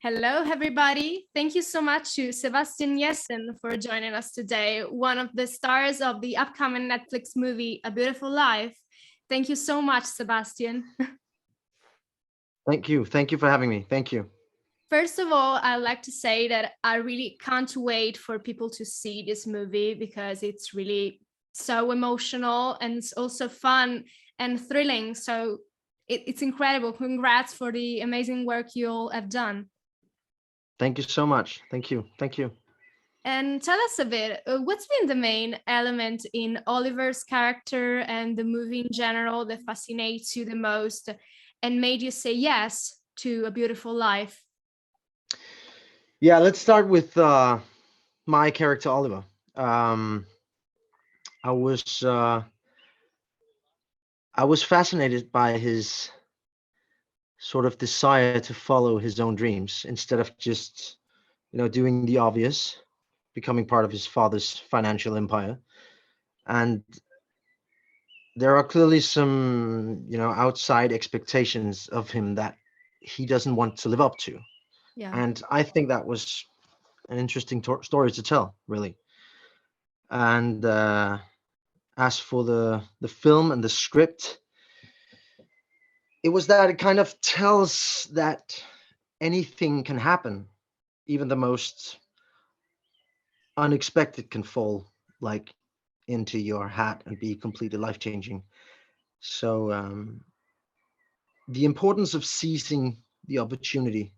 Hello, everybody. Thank you so much to Sebastian Jessen for joining us today, one of the stars of the upcoming Netflix movie, A Beautiful Life. Thank you so much, Sebastian. Thank you. Thank you for having me. Thank you. First of all, I'd like to say that I really can't wait for people to see this movie because it's really so emotional and it's also fun and thrilling. So it's incredible. Congrats for the amazing work you all have done. Thank you so much. Thank you. Thank you. And tell us a bit, what's been the main element in Oliver's character and the movie in general that fascinates you the most and made you say yes to A Beautiful Life? Yeah, let's start with my character Oliver. Um, I was uh, I was fascinated by his sort of desire to follow his own dreams instead of just doing the obvious, becoming part of his father's financial empire. And there are clearly some outside expectations of him that he doesn't want to live up to. Yeah. And I think that was an interesting story to tell, really. And as for the film and the script, it was that it kind of tells that anything can happen, even the most unexpected can fall like into your hat and be completely life changing. So the importance of seizing the opportunity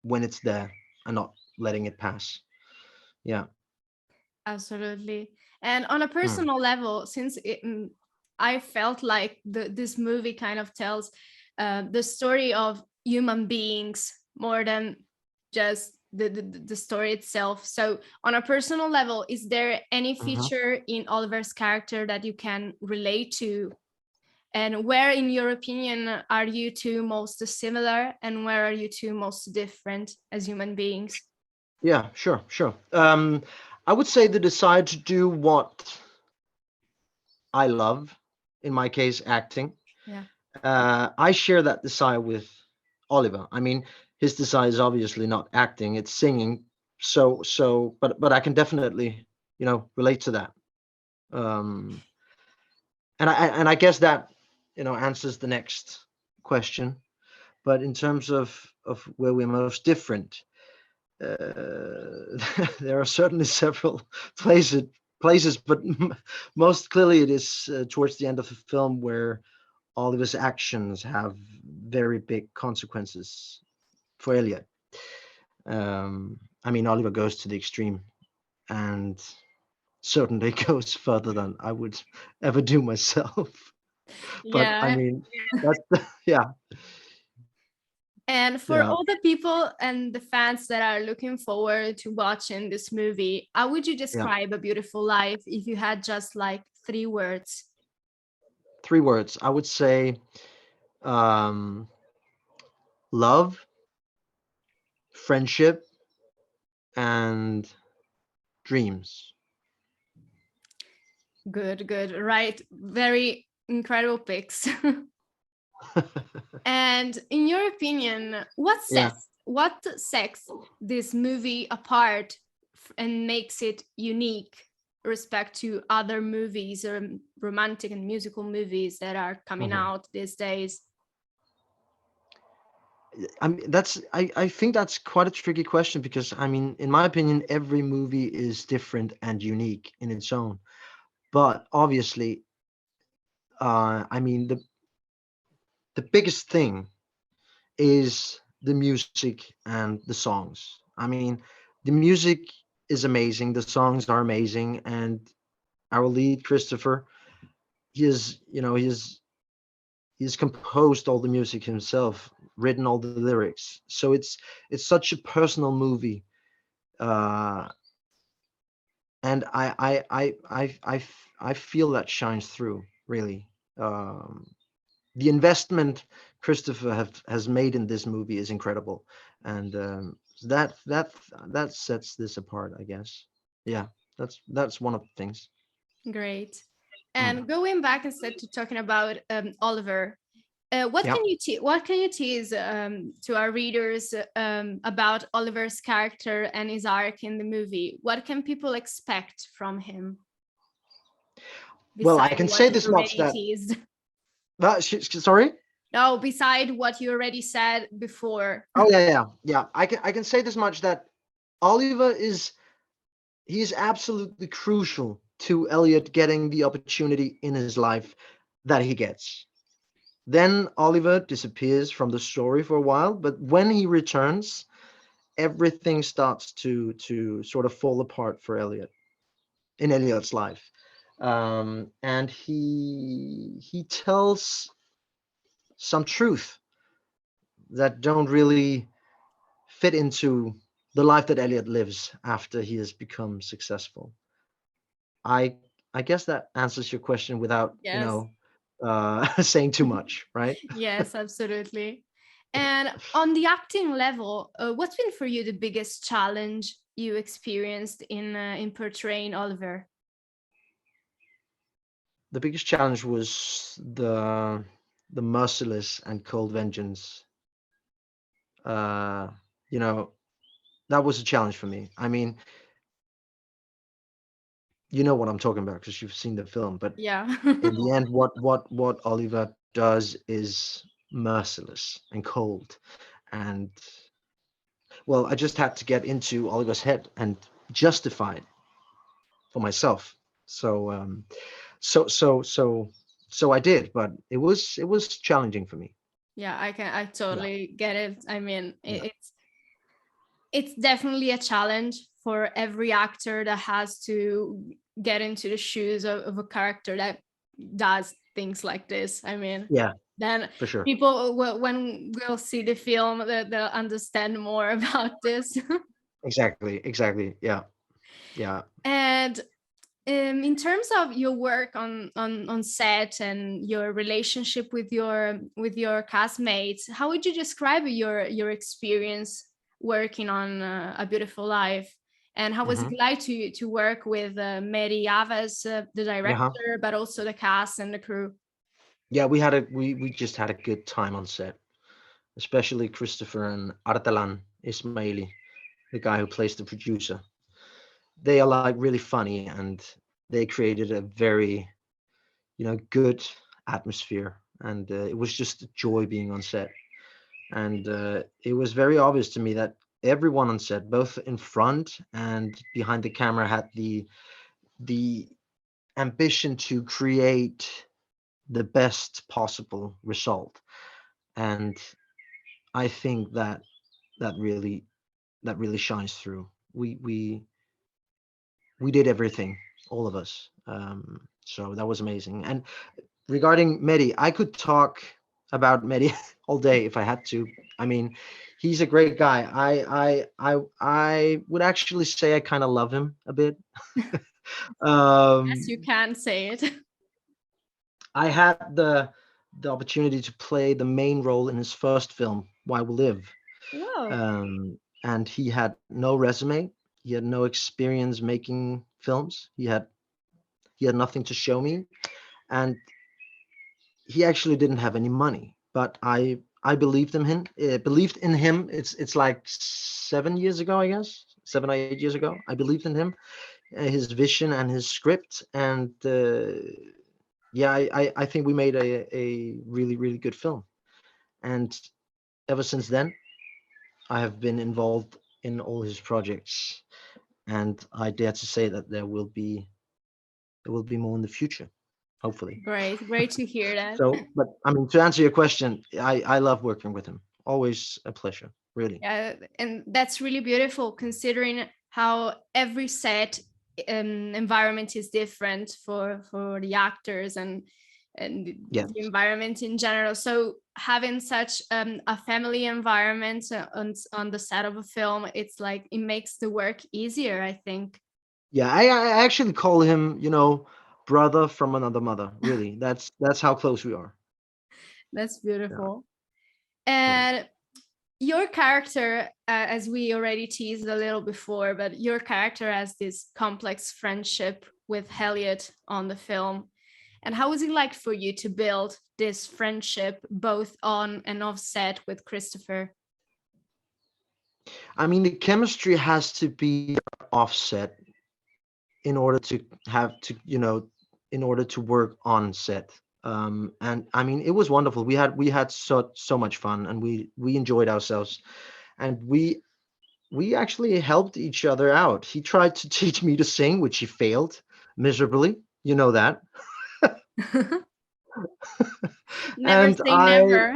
when it's there and not letting it pass. Yeah. Absolutely. And on a Mm. personal level, since I felt like this movie kind of tells the story of human beings more than just the story itself. So, on a personal level, is there any Mhm. feature in Oliver's character that you can relate to? And where, in your opinion, are you two most similar, and where are you two most different as human beings? Yeah, sure, sure. I would say the desire to do what I love, in my case, acting. Yeah. I share that desire with Oliver. I mean, his desire is obviously not acting; it's singing. But I can definitely, relate to that. Um, and I guess that, answers the next question. But in terms of where we're most different, there are certainly several places places, but most clearly it is towards the end of the film where Oliver's actions have very big consequences for Elliot. I mean, Oliver goes to the extreme and certainly goes further than I would ever do myself. But I Yeah. mean, that's yeah, And for yeah, all the people and the fans that are looking forward to watching this movie, how would you yeah. describe A Beautiful Life if you had just like 3 words? Three words. I would say um, love, friendship, and dreams. Good, good, right? Very incredible picks. And in your opinion, Yeah. what sets this movie apart and makes it unique respect to other movies or romantic and musical movies that are coming Mhm. out these days? I think that's quite a tricky question because I mean, in my opinion, every movie is different and unique in its own. But obviously, I mean, the biggest thing is the music and the songs. I mean, the music is amazing, the songs are amazing, and our lead Christopher, he's composed all the music himself, written all the lyrics. So it's such a personal movie, uh, and I feel that shines through really. Um, the investment Christopher has made in this movie is incredible, and that sets this apart, I guess. Yeah, that's one of the things. Great. Mm. And going back instead to talking about Oliver, Yeah. What can you tease to our readers about Oliver's character and his arc in the movie? What can people expect from him Well, I beside can what say you this much already that teased? sorry. No, beside what you already said before. Oh yeah. I can say this much that Oliver is absolutely crucial to Elliot getting the opportunity in his life that he gets. Then Oliver disappears from the story for a while, but when he returns, everything starts to sort of fall apart for Elliot in Elliot's life. And he tells some truth that don't really fit into the life that Elliot lives after he has become successful. I I guess that answers your question without, Yes. saying too much, right? Yes, absolutely. And on the acting level, what's been for you the biggest challenge you experienced in portraying Oliver? The biggest challenge was the merciless and cold vengeance. Uh, you know, that was a challenge for me. I mean, you know what I'm talking about because you've seen the film, but Yeah. in the end, what Oliver does is merciless and cold. And well, I just had to get into Oliver's head and justify it for myself. So so so so so I did, but it was challenging for me. Yeah, I Yeah, totally get it. I mean, yeah, it's definitely a challenge for every actor that has to get into the shoes of a character that does things like this. I mean, yeah, then for sure. people will, when we'll see the film, they'll understand more about this. Exactly. Yeah. And in terms of your work on set and your relationship with your castmates, how would you describe your experience working on A Beautiful Life? And how was it Hmm. like to work with Mary Aves, the Yeah, director, but also the cast and the crew? yeah. We just had a good time on set, especially Christopher and Artalan Ismaili, the guy who plays the producer. They are like really funny, and they created a very good atmosphere, and it was just a joy being on set. And it was very obvious to me that everyone on set, both in front and behind the camera, had the ambition to create the best possible result. And I think that really that really shines through. We did everything, all of us. So that was amazing. And regarding Mehdi, I could talk about Mehdi all day if I had to. I mean, he's a great guy. I would actually say I kind of love him a bit. Yes, you Um, can say it. I had the opportunity to play the main role in his first film, Why We Live, Whoa. and he had no resume. He had no experience making films. He had nothing to show me, and he actually didn't have any money. But I believed in him. It's like 7 years ago, I guess, 7 or 8 years ago. I believed in him, his vision and his script, and yeah, I think we made a really really good film. And ever since then, I have been involved in all his projects, and I dare to say that there will be more in the future, hopefully. Great to hear that. So, but I mean, to answer your question, I love working with him. Always a pleasure, really. Yeah, and that's really beautiful considering how every set environment is different for the actors and Yes. the environment in general. So having such a family environment on the set of a film, it's like it makes the work easier, I think. Yeah, I actually call him, brother from another mother. Really, that's how close we are. That's Yeah, beautiful. yeah, And your character, as we already teased a little before, but your character has this complex friendship with Elliot on the film. And how was it like for you to build this friendship both on and off set with Christopher? I mean, the chemistry has to be offset in order to have to, in order to work on set. And I mean, it was wonderful. We had so much fun, and we enjoyed ourselves, and we actually helped each other out. He tried to teach me to sing, which he failed miserably. You know that. Never And say never.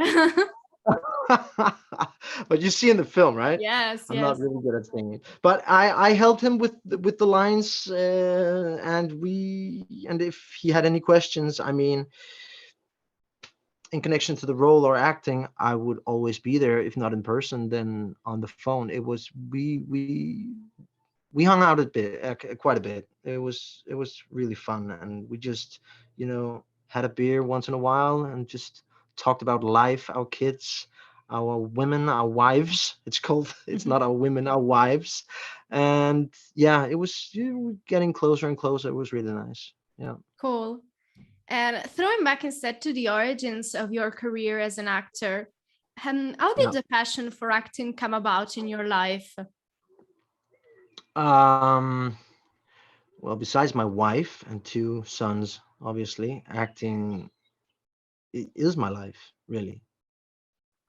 but you see in the film, right? Yes, I'm not yes. really good at singing, but I helped him with the lines, and if he had any questions, I mean, in connection to the role or acting, I would always be there. If not in person, then on the phone. It was we hung out a bit, quite a bit. It was really fun, and we just, had a beer once in a while and just talked about life, our kids, our women, our wives. It's called. It's not our women, our wives, and yeah, it was, getting closer and closer. It was really nice. Yeah. Cool. And throwing back instead to the origins of your career as an actor, and how did Yeah. the passion for acting come about in your life? Um. Well, besides my wife and two sons, obviously, acting is my life. Really,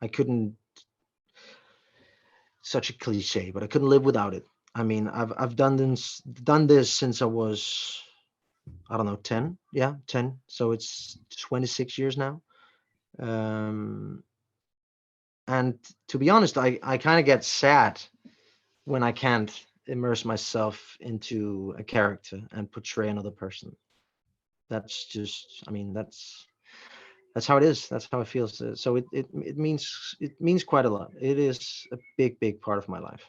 I couldn't. Such a cliche, but I couldn't live without it. I mean, I've done this since I was, I don't know, 10. Yeah, 10. So it's 26 years now. Um, and to be honest, I kind of get sad when I can't immerse myself into a character and portray another person. That's just, I mean, that's how it is. That's how it feels. So it means quite a lot. It is a big part of my life.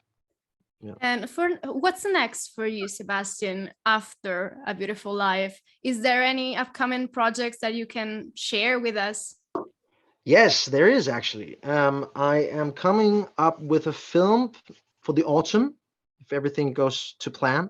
Yeah. And for what's next for you, Sebastian, after A Beautiful Life? Is there any upcoming projects that you can share with us? Yes, there is actually. I am coming up with a film for the autumn, if everything goes to plan.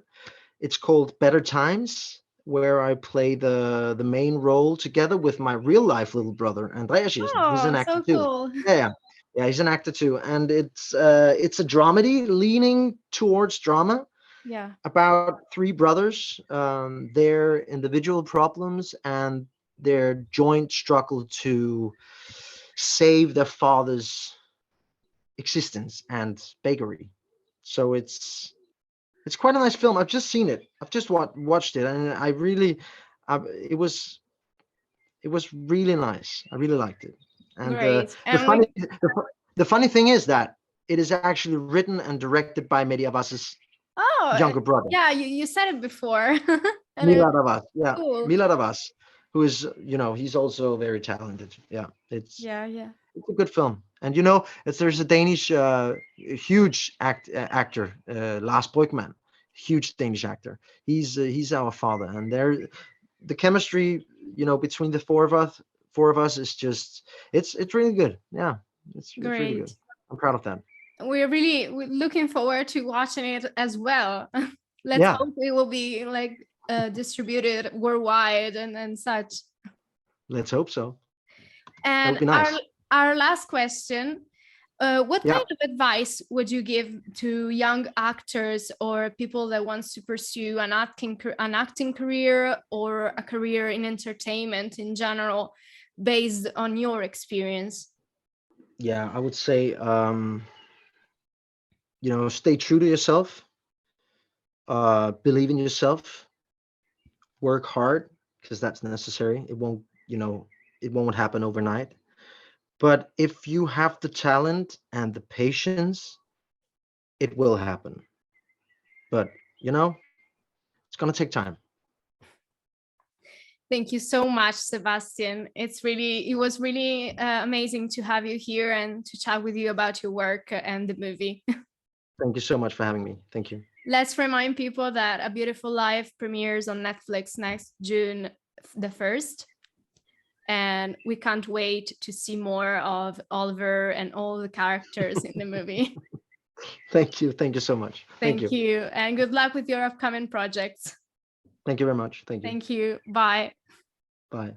It's called Better Times, where I play the main role together with my real life little brother, Andreas Jessen. He's Oh, an actor so too. cool. Yeah, yeah, yeah. He's an actor too, and it's a dramedy leaning towards drama Yeah. about three brothers, their individual problems and their joint struggle to save their father's existence and bakery. So it's quite a nice film. I've just seen it. I've just watched it, and I really, it was really nice. I really liked it. And Great. the And funny we, the funny thing is that it is actually written and directed by Mehdi Abbas's oh, younger brother. yeah, you said it before. And it Milad Abbas, yeah, cool. Milad Abbas, who is, he's also very talented. Yeah, Yeah, yeah. it's a good film. And there's a Danish, huge actor, Lars Brygmann, huge Danish actor. He's our father, and the chemistry, between the four of us is just, it's really good. Yeah, it's really good. Great. I'm proud of that. We're looking forward to watching it as well. Let's Yeah, hope it will be like distributed worldwide and such. let's hope so. That would And be nice. our last question, what Yeah. kind of advice would you give to young actors or people that wants to pursue an acting career or a career in entertainment in general, based on your experience? Yeah, I would say, stay true to yourself, believe in yourself, work hard, because that's necessary. It won't happen overnight. But if you have the talent and the patience, it will happen. But it's gonna take time. Thank you so much, Sebastian. It was really amazing to have you here and to chat with you about your work and the movie. Thank you so much for having me. Thank you. Let's remind people that A Beautiful Life premieres on Netflix next June the 1st. And we can't wait to see more of Oliver and all the characters in the movie. Thank you. Thank you so much. Thank Thank you. you. And good luck with your upcoming projects. Thank you very much. Thank you. Thank you. Bye. Bye.